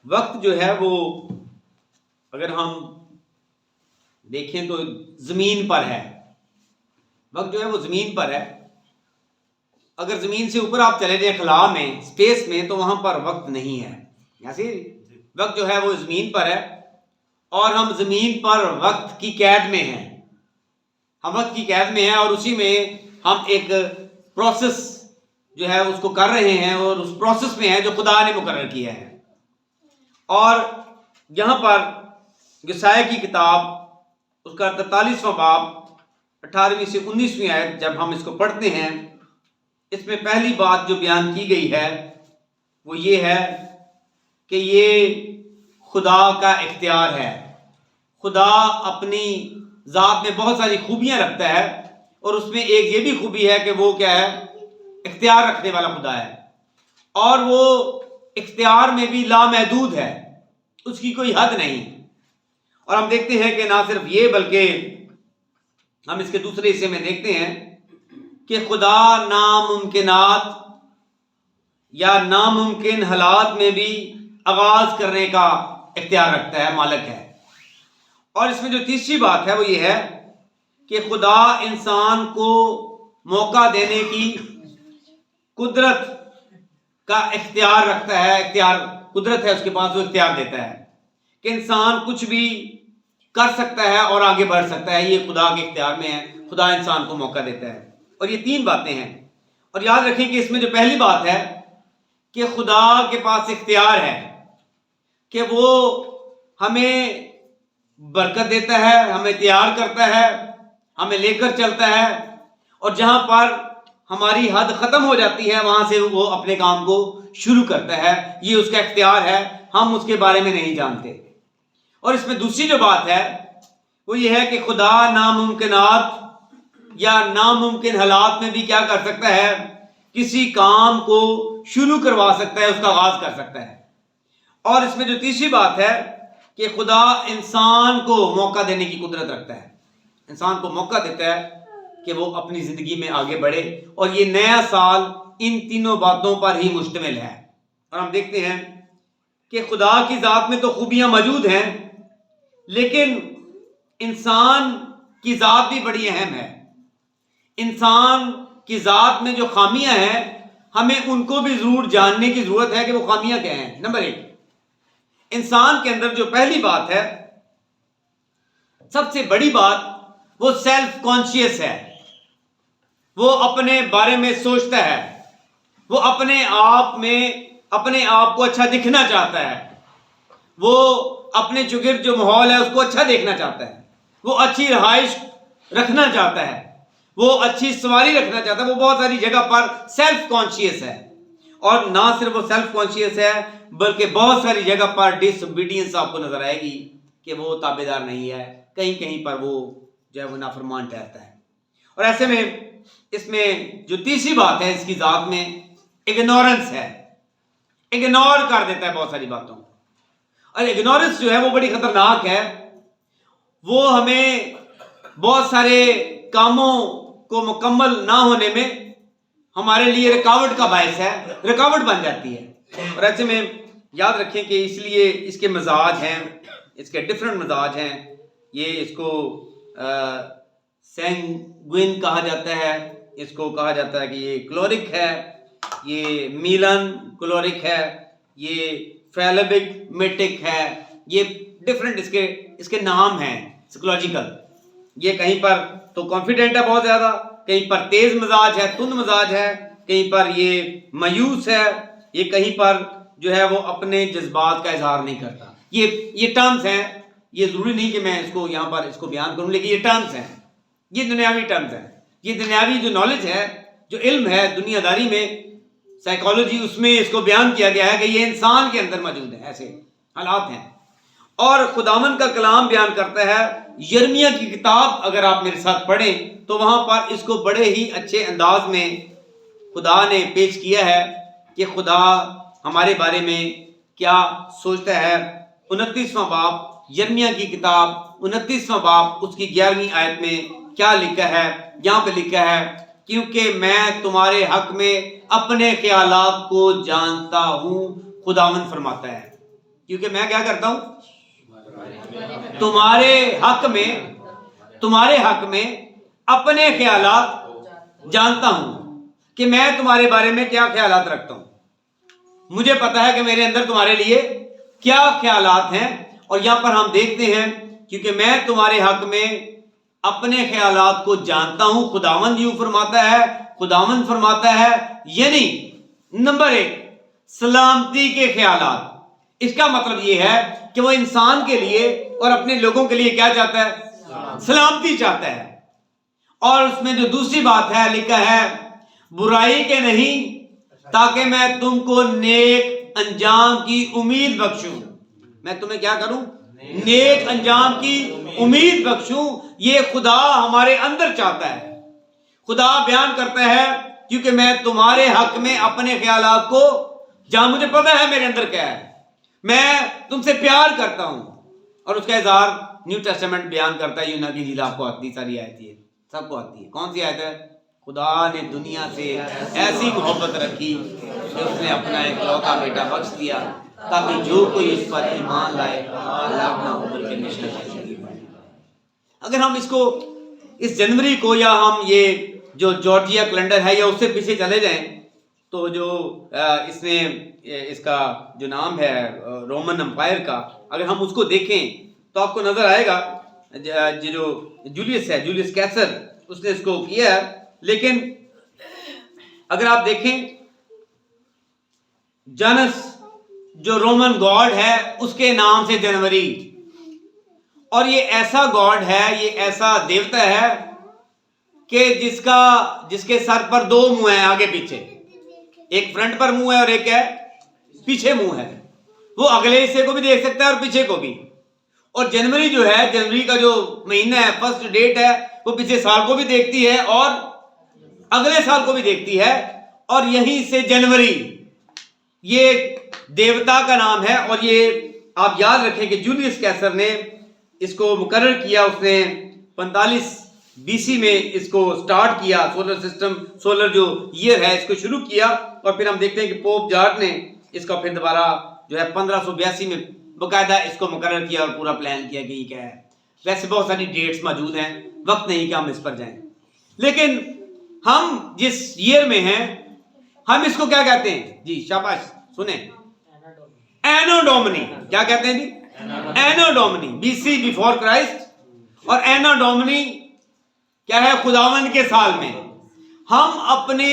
وقت جو ہے وہ اگر ہم دیکھیں تو زمین پر ہے. وقت جو ہے وہ زمین پر ہے. اگر زمین سے اوپر آپ چلے جائیں خلا میں، اسپیس میں، تو وہاں پر وقت نہیں ہے. ایسے وقت جو ہے وہ زمین پر ہے اور ہم زمین پر وقت کی قید میں ہیں. ہم وقت کی قید میں ہیں اور اسی میں ہم ایک پروسیس جو ہے اس کو کر رہے ہیں اور اس پروسیس میں ہے جو خدا نے مقرر کیا ہے. اور یہاں پر یسایا کی کتاب اس کا 43واں باب 18ویں سے 19ویں آیت جب ہم اس کو پڑھتے ہیں، اس میں پہلی بات جو بیان کی گئی ہے وہ یہ ہے کہ یہ خدا کا اختیار ہے. خدا اپنی ذات میں بہت ساری خوبیاں رکھتا ہے اور اس میں ایک یہ بھی خوبی ہے کہ وہ کیا ہے، اختیار رکھنے والا خدا ہے. اور وہ اختیار میں بھی لامحدود ہے، اس کی کوئی حد نہیں. اور ہم دیکھتے ہیں کہ نہ صرف یہ بلکہ ہم اس کے دوسرے حصے میں دیکھتے ہیں کہ خدا ناممکنات یا ناممکن حالات میں بھی آغاز کرنے کا اختیار رکھتا ہے، مالک ہے. اور اس میں جو تیسری بات ہے وہ یہ ہے کہ خدا انسان کو موقع دینے کی قدرت کا اختیار رکھتا ہے. اختیار قدرت ہے اس کے پاس، وہ اختیار دیتا ہے کہ انسان کچھ بھی کر سکتا ہے اور آگے بڑھ سکتا ہے. یہ خدا کے اختیار میں ہے. خدا انسان کو موقع دیتا ہے. اور یہ تین باتیں ہیں. اور یاد رکھیں کہ اس میں جو پہلی بات ہے کہ خدا کے پاس اختیار ہے کہ وہ ہمیں برکت دیتا ہے، ہمیں تیار کرتا ہے، ہمیں لے کر چلتا ہے، اور جہاں پر ہماری حد ختم ہو جاتی ہے وہاں سے وہ اپنے کام کو شروع کرتا ہے. یہ اس کا اختیار ہے، ہم اس کے بارے میں نہیں جانتے. اور اس میں دوسری جو بات ہے وہ یہ ہے کہ خدا ناممکنات یا ناممکن حالات میں بھی کیا کر سکتا ہے، کسی کام کو شروع کروا سکتا ہے، اس کا آغاز کر سکتا ہے. اور اس میں جو تیسری بات ہے کہ خدا انسان کو موقع دینے کی قدرت رکھتا ہے. انسان کو موقع دیتا ہے کہ وہ اپنی زندگی میں آگے بڑھے. اور یہ نیا سال ان تینوں باتوں پر ہی مشتمل ہے. اور ہم دیکھتے ہیں کہ خدا کی ذات میں تو خوبیاں موجود ہیں، لیکن انسان کی ذات بھی بڑی اہم ہے. انسان کی ذات میں جو خامیاں ہیں ہمیں ان کو بھی ضرور جاننے کی ضرورت ہے کہ وہ خامیاں کیا ہیں. نمبر 1، انسان کے اندر جو پہلی بات ہے، سب سے بڑی بات، وہ سیلف کانشیس ہے. وہ اپنے بارے میں سوچتا ہے، وہ اپنے آپ کو اچھا دکھنا چاہتا ہے، وہ اپنے چگرد جو ماحول ہے اس کو اچھا دیکھنا چاہتا ہے، وہ اچھی رہائش رکھنا چاہتا ہے، وہ اچھی سواری رکھنا چاہتا ہے. وہ بہت ساری جگہ پر سیلف کانشیس ہے. اور نہ صرف وہ سیلف کانشیس ہے بلکہ بہت ساری جگہ پر ڈس اوبیڈینس آپ کو نظر آئے گی کہ وہ تابعدار نہیں ہے. کہیں کہیں پر وہ جو ہے وہ نافرمان ٹھہرتا ہے. اور ایسے میں اس میں جو تیسری بات ہے اس کی ذات میں اگنورنس ہے. اگنور کر دیتا ہے بہت ساری باتوں کو. اور اگنورنس جو ہے وہ بڑی خطرناک ہے. وہ ہمیں بہت سارے کاموں کو مکمل نہ ہونے میں ہمارے لیے رکاوٹ کا باعث ہے، رکاوٹ بن جاتی ہے. اور ایسے میں یاد رکھیں کہ اس لیے اس کے مزاج ہیں، اس کے ڈفرنٹ مزاج ہیں. یہ اس کو سینگوین کہا جاتا ہے، اس کو کہا جاتا ہے کہ یہ کلورک ہے، یہ میلن کلورک ہے، یہ فیلبک میٹک ہے. یہ ڈفرنٹ اس کے نام ہیں سائیکولوجیکل. یہ کہیں پر تو کانفیڈنٹ ہے بہت زیادہ، کہیں پر تیز مزاج ہے، تند مزاج ہے، کہیں پر یہ مایوس ہے، یہ کہیں پر جو ہے وہ اپنے جذبات کا اظہار نہیں کرتا. یہ ٹرمز ہیں. یہ ضروری نہیں کہ میں اس کو یہاں پر اس کو بیان کروں، لیکن یہ ٹرمز ہیں، یہ دنیاوی ٹرمز ہیں. یہ دنیاوی جو نالج ہے، جو علم ہے دنیا داری میں، سائیکالوجی، اس میں اس کو بیان کیا گیا ہے کہ یہ انسان کے اندر موجود ہے، ایسے حالات ہیں. اور خداوند کا کلام بیان کرتا ہے، یرمیہ کی کتاب اگر آپ میرے ساتھ پڑھیں تو وہاں پر اس کو بڑے ہی اچھے انداز میں خدا نے پیش کیا ہے کہ خدا ہمارے بارے میں کیا سوچتا ہے. 29واں باب یرمیہ کی کتاب 29واں باب اس کی 11ویں آیت میں کیا لکھا ہے؟ یہاں پہ لکھا ہے، کیونکہ میں تمہارے حق میں اپنے خیالات کو جانتا ہوں، خداوند فرماتا ہے. کیونکہ میں کیا کرتا ہوں؟ تمہارے حق میں اپنے خیالات جانتا ہوں کہ میں تمہارے بارے میں کیا خیالات رکھتا ہوں. مجھے پتا ہے کہ میرے اندر تمہارے لیے کیا خیالات ہیں. اور یہاں پر ہم دیکھتے ہیں کیونکہ میں تمہارے حق میں اپنے خیالات کو جانتا ہوں. خداوند یوں فرماتا ہے یعنی نمبر 1 سلامتی کے خیالات. اس کا مطلب یہ ہے کہ وہ انسان کے لیے اور اپنے لوگوں کے لیے کیا چاہتا ہے؟ سلامتی چاہتا ہے. اور اس میں جو دوسری بات ہے لکھا ہے برائی کے نہیں تاکہ میں تم کو نیک انجام کی امید بخشوں. میں تمہیں کیا کروں؟ نیک انجام کی امید بخشوں. یہ خدا ہمارے اندر چاہتا ہے. خدا بیان کرتا ہے کیونکہ میں تمہارے حق میں اپنے خیالات کو مجھے پتا ہے میرے اندر کیا ہے. میں تم سے پیار کرتا ہوں. اور اس کا اظہار نیو ٹیسٹمنٹ بیان کرتا ہے. یونا کی جیل آپ کو آتی ساری آیت ہے, سب کو آتی ہے. کون سی آیت ہے؟ خدا نے دنیا سے ایسی محبت رکھی کہ اس نے اپنا اکلوتا بیٹا بخش دیا تاکہ جو کوئی اس پر ایمان لائے ہلاک نہ ہو بلکہ ہمیشہ زندگی پائے. اگر ہم اس جنوری کو یا ہم یہ جو جارجیا کیلنڈر ہے یا اس سے پیچھے چلے جائیں تو جو اس کا جو نام ہے رومن امپائر کا, اگر ہم اس کو دیکھیں تو آپ کو نظر آئے گا جو جولیس کیسر اس نے اس کو کیا ہے. لیکن اگر آپ دیکھیں جانس جو رومن گاڈ ہے اس کے نام سے جنوری, اور یہ ایسا گاڈ ہے, یہ ایسا دیوتا ہے کہ جس کے سر پر 2 منہ ہیں آگے پیچھے. ایک فرنٹ پر منہ ہے اور ایک ہے پیچھے منہ ہے. وہ اگلے حصے کو بھی دیکھ سکتا ہے اور پیچھے کو بھی. اور جنوری جو ہے, جنوری کا جو مہینہ ہے, فرسٹ ڈیٹ ہے, وہ پچھلے سال کو بھی دیکھتی ہے اور اگلے سال کو بھی دیکھتی ہے. اور یہیں سے جنوری یہ دیوتا کا نام ہے. اور یہ آپ یاد رکھیں کہ جولیس کیسر نے اس کو مقرر کیا. اس نے 45 BC میں اس کو سٹارٹ کیا. سولر جو ایئر ہے اس کو شروع کیا. اور پھر ہم دیکھتے ہیں کہ پوپ جارج نے اس کا پھر دوبارہ جو ہے 1582 میں باقاعدہ اس کو مقرر کیا اور پورا پلان کیا کہ یہ کیا ہے. ویسے بہت ساری ڈیٹس موجود ہیں, وقت نہیں کہ ہم اس پر جائیں. لیکن ہم جس ایئر میں ہیں ہم اس کو کیا کہتے ہیں؟ جی شاباش سنیں, اینو ڈومنی. کیا کہتے ہیں جی؟ اینو ڈومنی, BC بیفور کرائسٹ. اور اینو ڈومنی کیا ہے؟ خداوند کے سال میں. ہم اپنے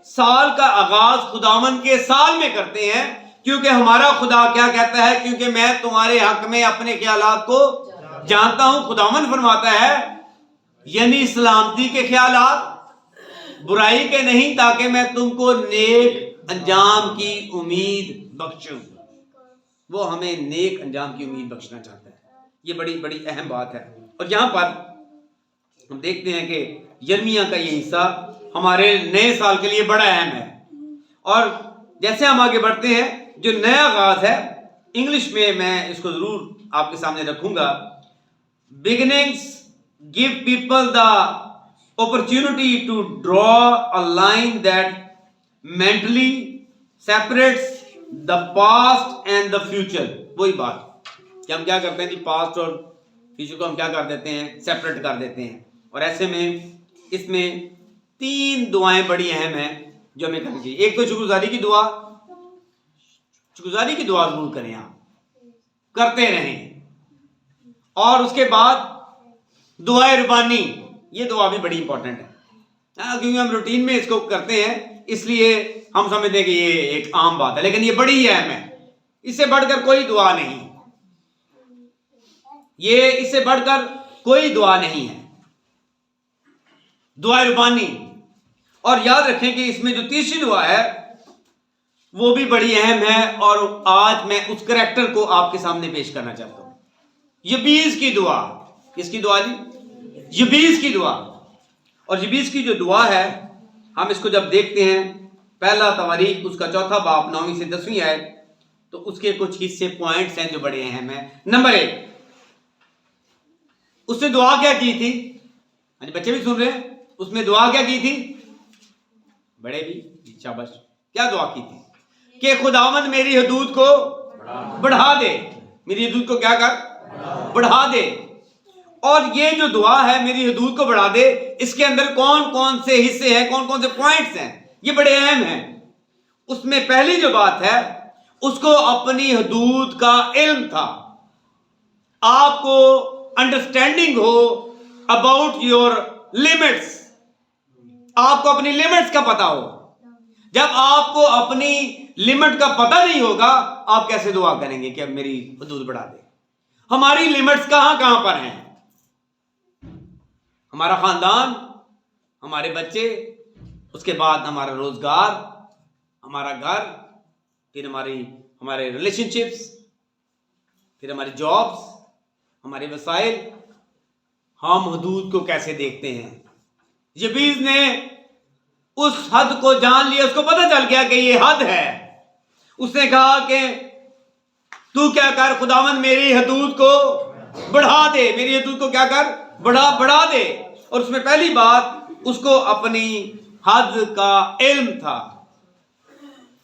سال کا آغاز خداوند کے سال میں کرتے ہیں کیونکہ ہمارا خدا کیا کہتا ہے؟ کیونکہ میں تمہارے حق میں اپنے خیالات کو جانتا ہوں. خداوند فرماتا ہے یعنی سلامتی کے خیالات, برائی کے نہیں تاکہ میں تم کو نیک انجام کی امید بخشوں. وہ ہمیں نیک انجام کی امید بخشنا چاہتا ہے. یہ بڑی بڑی اہم بات ہے. اور یہاں پر ہم دیکھتے ہیں کہ یرمیہ کا یہ حصہ ہمارے نئے سال کے لیے بڑا اہم ہے. اور جیسے ہم آگے بڑھتے ہیں, جو نیا آغاز ہے انگلش میں اس کو ضرور آپ کے سامنے رکھوں گا. Beginnings give people the opportunity to draw a line that mentally separates the past and the future. وہی بات کہ ہم کیا کرتے ہیں جی, پاسٹ اور فیوچر کو ہم کیا کر دیتے ہیں؟ سیپریٹ کر دیتے ہیں. اور ایسے میں اس میں 3 دعائیں بڑی اہم ہیں جو ہمیں کرنی چاہیے. ایک تو شکرگزاری کی دعا ضرور کریں, آپ کرتے رہیں. اور اس کے بعد دعائے ربانی, یہ دعا بھی بڑی امپورٹنٹ ہے کیونکہ ہم روٹین میں اس کو کرتے ہیں, اس لیے ہم سمجھتے ہیں کہ یہ ایک عام بات ہے, لیکن یہ بڑی ہی اہم ہے. اس سے بڑھ کر کوئی دعا نہیں, اس سے بڑھ کر کوئی دعا نہیں ہے, دعائے ربانی. اور یاد رکھیں کہ اس میں جو تیسری دعا ہے وہ بھی بڑی اہم ہے. اور آج میں اس کریکٹر کو آپ کے سامنے پیش کرنا چاہتا ہوں, یبیس کی دعا. کس کی دعا جی؟ یبیس کی دعا. اور یبیس کی جو دعا ہے ہم اس کو جب دیکھتے ہیں, پہلا تواریخ اس کا 4 باب 9 سے 10 آیت, تو اس کے کچھ حصے پوائنٹس ہیں جو بڑے اہم ہیں. نمبر 1, اس نے دعا کیا کی تھی؟ بچے بھی سن رہے ہیں, اس میں دعا کیا کی تھی؟ بڑے بھی شاباش. کیا دعا کی تھی؟ کہ خداوند میری حدود کو بڑھا دے، میری حدود کو کیا کر؟ بڑھا دے۔ اور یہ جو دعا ہے میری حدود کو بڑھا دے، اس کے اندر کون کون سے حصے ہیں، کون کون سے پوائنٹس ہیں، یہ بڑے اہم ہیں۔ اس میں پہلی جو بات ہے، اس کو اپنی حدود کا علم تھا، آپ کو understanding who about your limits, آپ کو اپنی لمٹس کا پتا ہو۔ جب آپ کو اپنی لمٹ کا پتہ نہیں ہوگا، آپ کیسے دعا کریں گے کہ اب میری حدود بڑھا دے؟ ہماری لمٹس کہاں کہاں پر ہیں؟ ہمارا خاندان، ہمارے بچے، اس کے بعد ہمارا روزگار، ہمارا گھر، پھر ہمارے ریلیشن شپس، پھر ہماری جابس، ہمارے وسائل۔ ہم حدود کو کیسے دیکھتے ہیں؟ یبیز نے اس حد کو جان لیا، اس کو پتہ چل گیا کہ یہ حد ہے۔ اس نے کہا کہ تو کیا کر خداوند، میری حدود کو بڑھا دے، میری حدود کو کیا کر؟ بڑھا دے۔ اور اس میں پہلی بات، اس کو اپنی حد کا علم تھا،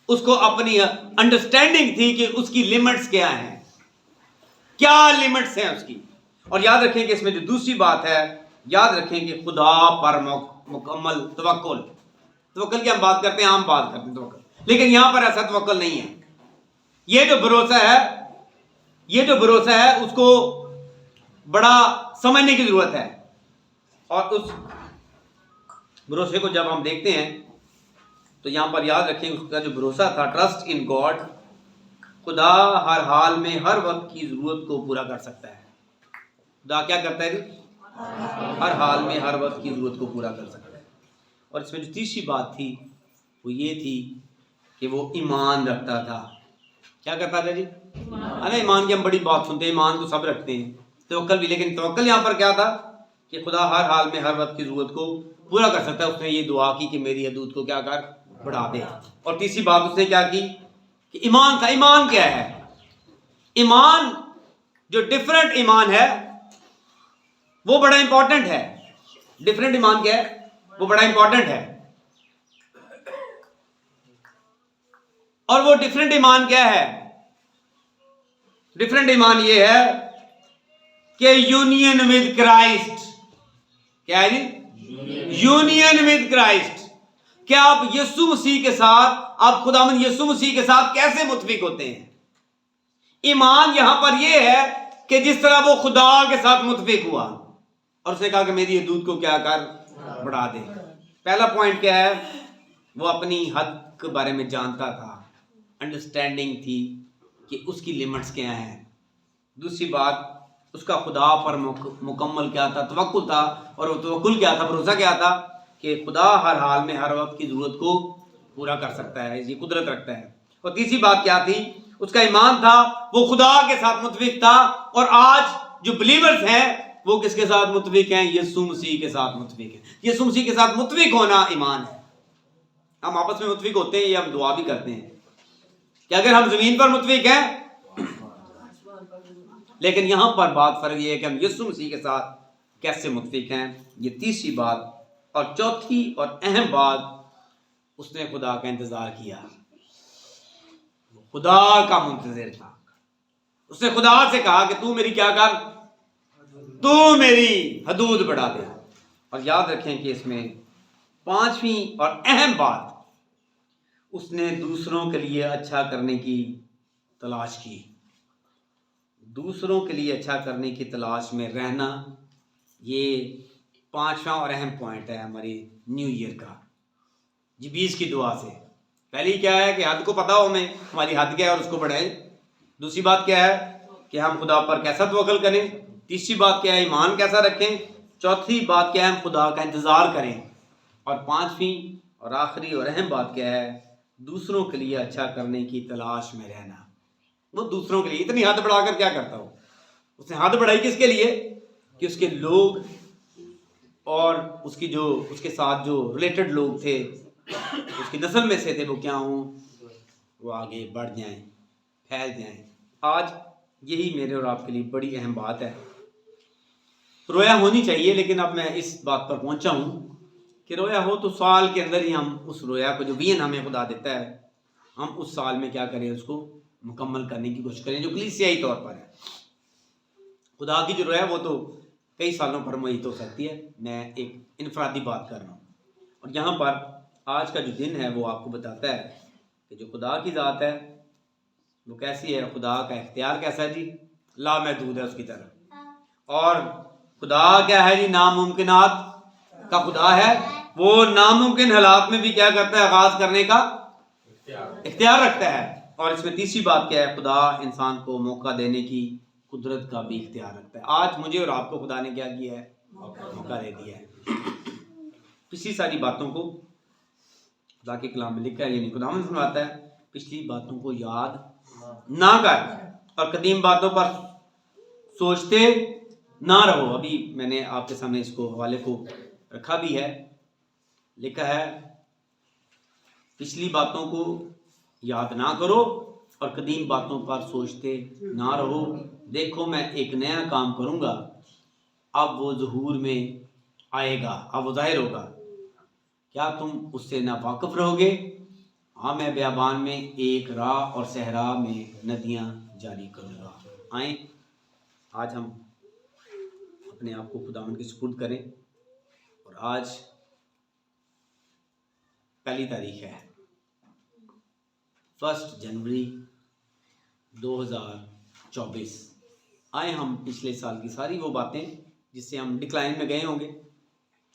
اس کو اپنی انڈرسٹینڈنگ تھی کہ اس کی لمٹس کیا ہیں، کیا لمٹس ہیں اس کی۔ اور یاد رکھیں کہ اس میں جو دوسری بات ہے، یاد رکھیں کہ خدا پر مکمل توکل کی ہم بات کرتے ہیں، عام بات کرتے ہیں توکل، لیکن یہاں پر ایسا توکل نہیں ہے۔ یہ جو بھروسہ ہے اس کو بڑا سمجھنے کی ضرورت ہے۔ اور اس بھروسے کو جب ہم دیکھتے ہیں تو یہاں پر یاد رکھیں اس کا جو بھروسہ تھا، ٹرسٹ ان گاڈ، خدا ہر حال میں ہر وقت کی ضرورت کو پورا کر سکتا ہے۔ خدا کیا کرتا ہے؟ ہر حال میں ہر وقت کی ضرورت کو پورا کر سکتا ہے۔ اور اس میں جو تیسری بات تھی وہ یہ تھی کہ وہ ایمان رکھتا تھا۔ کیا کرتا تھا جی؟ ایمان کی ہم بڑی بات سنتے ہیں، ایمان تو سب رکھتے ہیں، توکل بھی، لیکن توکل یہاں پر کیا تھا کہ خدا ہر حال میں ہر وقت کی ضرورت کو پورا کر سکتا ہے۔ اس نے یہ دعا کی کہ میری حدود کو کیا کر؟ بڑھا دے۔ اور تیسری بات اس نے کیا کی کہ ایمان تھا۔ ایمان کیا ہے؟ ایمان جو ڈفرنٹ ایمان ہے وہ بڑا امپورٹنٹ ہے۔ ڈفرنٹ ایمان کیا ہے؟ وہ بڑا امپورٹنٹ ہے۔ اور وہ ڈفرنٹ ایمان کیا ہے؟ ڈفرنٹ ایمان یہ ہے کہ یونین ود کرائسٹ۔ کیا ہے جی؟ Union with Christ. کیا آپ یسوع مسیح کے ساتھ، آپ خداوند یسوع مسیح کے ساتھ کیسے متفق ہوتے ہیں؟ ایمان یہاں پر یہ ہے کہ جس طرح وہ خدا کے ساتھ متفق ہوا اور اس نے کہا کہ میری حدود کو کیا کر؟ بڑھا دے۔ پہلا پوائنٹ کیا ہے؟ وہ اپنی حد کے بارے میں جانتا تھا، انڈرسٹینڈنگ تھی کہ اس کی لمٹس کیا ہیں۔ دوسری بات، اس کا خدا پر مکمل کیا تھا؟ توکل تھا۔ اور وہ توکل کیا تھا؟ بھروسہ کیا تھا کہ خدا ہر حال میں ہر وقت کی ضرورت کو پورا کر سکتا ہے، یہ قدرت رکھتا ہے۔ اور تیسری بات کیا تھی؟ اس کا ایمان تھا، وہ خدا کے ساتھ متفق تھا۔ اور آج جو بلیورز ہیں وہ کس کے ساتھ متفق ہیں؟ یسوع مسیح کے ساتھ متفق ہیں۔ یسوع مسیح کے ساتھ متفق ہونا ایمان ہے۔ ہم آپس میں متفق ہوتے ہیں، یہ ہم دعا بھی کرتے ہیں کہ اگر ہم زمین پر متفق ہیں، لیکن یہاں پر بات فرق یہ ہے کہ ہم یسوع مسیح کے ساتھ کیسے متفق ہیں۔ یہ تیسری بات۔ اور چوتھی اور اہم بات، اس نے خدا کا انتظار کیا، خدا کا منتظر تھا۔ اس نے خدا سے کہا کہ تو میری کیا کر؟ تو میری حدود بڑھا دے۔ اور یاد رکھیں کہ اس میں پانچویں اور اہم بات، اس نے دوسروں کے لیے اچھا کرنے کی تلاش کی۔ دوسروں کے لیے اچھا کرنے کی تلاش میں رہنا، یہ پانچواں اور اہم پوائنٹ ہے ہماری نیو ایئر کا، جبیز کی دعا سے۔ پہلی کیا ہے کہ حد کو پتہ ہو ہمیں، ہماری حد کیا ہے اور اس کو بڑھائیں۔ دوسری بات کیا ہے کہ ہم خدا پر کیسا توکل کریں۔ تیسری بات کیا ہے؟ ایمان کیسا رکھیں۔ چوتھی بات کیا ہے؟ ہم خدا کا انتظار کریں۔ اور پانچویں اور آخری اور اہم بات کیا ہے؟ دوسروں کے لیے اچھا کرنے کی تلاش میں رہنا۔ وہ دوسروں کے لیے اتنی حد بڑھا کر کیا کرتا ہو؟ اس نے حد بڑھائی کس کے لیے؟ کہ اس کے لوگ اور اس کی جو اس کے ساتھ جو ریلیٹڈ لوگ تھے، اس کی نسل میں سے تھے، وہ کیا ہوں؟ وہ آگے بڑھ جائیں، پھیل جائیں۔ آج یہی میرے اور آپ کے لیے بڑی اہم بات ہے۔ رویا ہونی چاہیے، لیکن اب میں اس بات پر پہنچا ہوں کہ رویا ہو تو سال کے اندر ہی ہم اس رویا کو، جو وین ہمیں خدا دیتا ہے، ہم اس سال میں کیا کریں؟ اس کو مکمل کرنے کی کوشش کریں جو کلیسیائی طور پر ہے. خدا کی جو روح ہے وہ تو کئی سالوں پر محیط ہو سکتی ہے، میں ایک انفرادی بات کر رہا ہوں. اور یہاں پر آج کا جو دن ہے وہ آپ کو بتاتا ہے کہ جو خدا کی ذات ہے وہ کیسی ہے، خدا کا اختیار کیسا ہے جی، لامحدود ہے اس کی طرف. اور خدا کیا ہے جی، ناممکنات کا خدا ہے. وہ ناممکن حالات میں بھی کیا کرتا ہے، آغاز کرنے کا اختیار رکھتا ہے. اور اس میں تیسری بات کیا ہے، خدا انسان کو موقع دینے کی قدرت کا بھی اختیار رکھتا ہے. آج مجھے اور آپ کو خدا نے کیا کیا ہے، موقع دے دیا ہے. پچھلی ساری باتوں کو خدا کے کلام میں لکھا ہے، یعنی خدا نے سناتا ہے پچھلی باتوں کو یاد نہ کر اور قدیم باتوں پر سوچتے نہ رہو. ابھی میں نے آپ کے سامنے اس کو حوالے کو رکھا بھی ہے، لکھا ہے پچھلی باتوں کو یاد نہ کرو اور قدیم باتوں پر سوچتے نہ رہو. دیکھو میں ایک نیا کام کروں گا، اب وہ ظہور میں آئے گا، اب وہ ظاہر ہوگا، کیا تم اس سے ناواقف رہو گے؟ ہاں میں بیابان میں ایک راہ اور صحرا میں ندیاں جاری کروں گا. آئیں آج ہم اپنے آپ کو خداوند کے سپرد کریں. اور آج 1 تاریخ ہے، 1 جنوری 2024. آئیں ہم پچھلے سال کی ساری وہ باتیں جس سے ہم ڈکلائن میں گئے ہوں گے،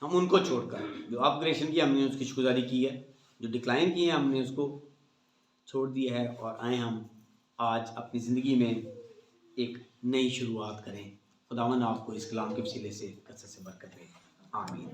ہم ان کو چھوڑ کر جو اپگریشن کی ہم نے اس کی شکرگزاری کی ہے، جو ڈکلائن کی ہے ہم نے اس کو چھوڑ دیا ہے. اور آئیں ہم آج اپنی زندگی میں ایک نئی شروعات کریں. خداوند آپ کو اس کلام کے وسیلے سے کثرت سے برکت دے. آمین.